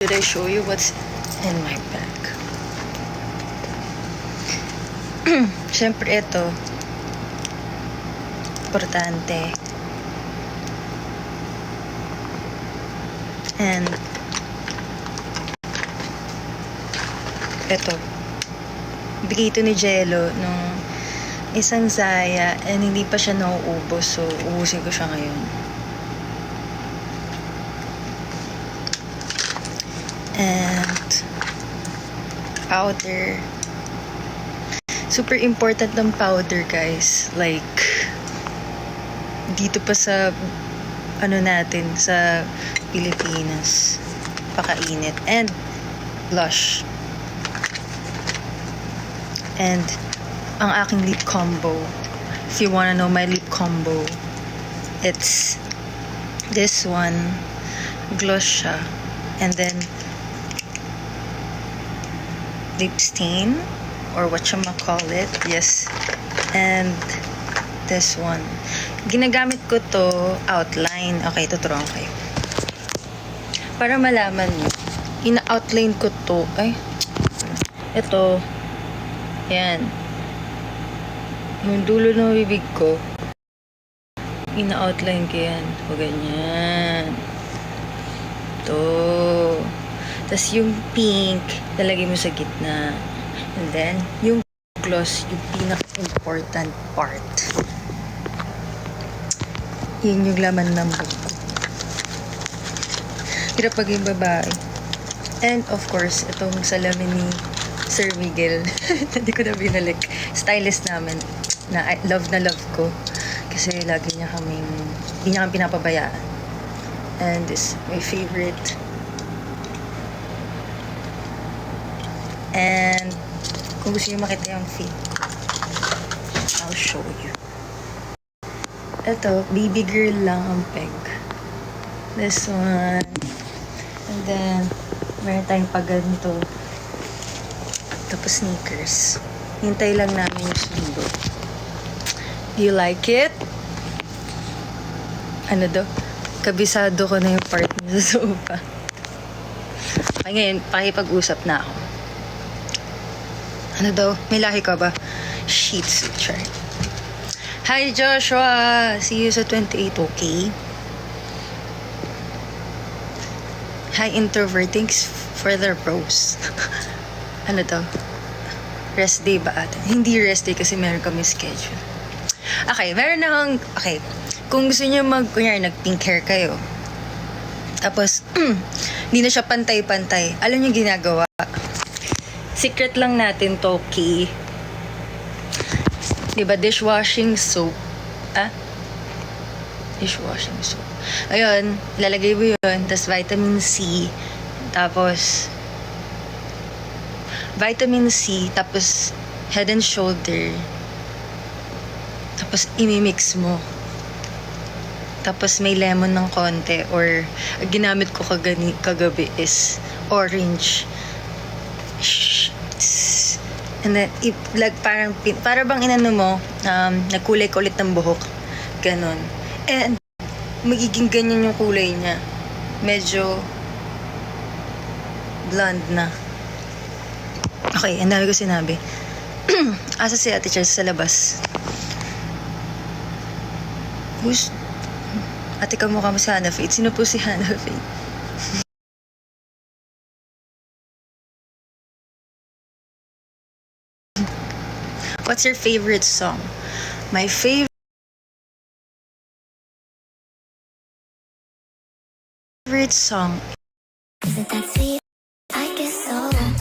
Did I show you what's in my bag? Siyempre ito, importante. And ito, bigay ito ni Jello nung isang Zaya and hindi pa siya nauubos, so ubusin ko siya ngayon. And powder. Super important ng powder, guys. Like, dito pa sa ano natin sa Pilipinas, pakainit. And blush. And ang aking lip combo, if you wanna know my lip combo, it's this one, gloss siya, and then lip stain, or what you call it, yes, and this one. Ginagamit ko to outline. Okay, tuturuan kayo. Para malaman nyo, ina-outline ko to, ito, yan. Yung dulo ng bibig ko, ina-outline ko yan. O ganyan. Ito. Tapos yung pink, lalagay mo sa gitna. And then, yung gloss, yung pinaka-important part. Yun yung laman ng buhok ko. Hirap pag yung babae. And of course, itong salamin ni Sir Miguel. Hindi ko na binalik. Stylist namin. Na love ko. Kasi lagi niya hindi niya kami pinapabayaan. And this, my favorite. And kung gusto niyo makita yung fit, I'll show you. Ito, baby girl lang ang peg. This one. And then, meron tayong pag ganito. Tapos sneakers. Hintay lang namin yung sundo. Do you like it? Ano daw? Kabisado ko na yung part niya sa sofa. Okay, ngayon, pakipag-usap na ako. Ano daw? May lahi ka ba? Shih Tzu, char. Hi, Joshua! See you sa 28, okay? Hi, introvert. Thanks for the rose. Ano daw? Rest day ba ata? Hindi rest day kasi meron kami schedule. Okay, meron na akong... Okay, kung gusto niyo kunyari, nag-pink hair kayo. Tapos, hindi na siya pantay-pantay. Alam niyo ginagawa? Secret lang natin to, okay? Diba, dishwashing soap. Dishwashing soap. Ayun, lalagay mo yun. Tapos vitamin C. Tapos, vitamin C. Tapos, Head and Shoulder. Tapos, imimix mo. Tapos, may lemon ng konti. Or, ginamit ko kagabi is orange. And then, para bang inano mo, nagkulay ka ulit ng buhok. Ganon. And, magiging ganyan yung kulay niya. Medyo blonde na. Okay, ang dami ko sinabi. Asa si Ate Charles sa labas? Ate, kamukha mo si Hannah Faith. Sino po si Hannah Faith? What's your favorite song? My favorite song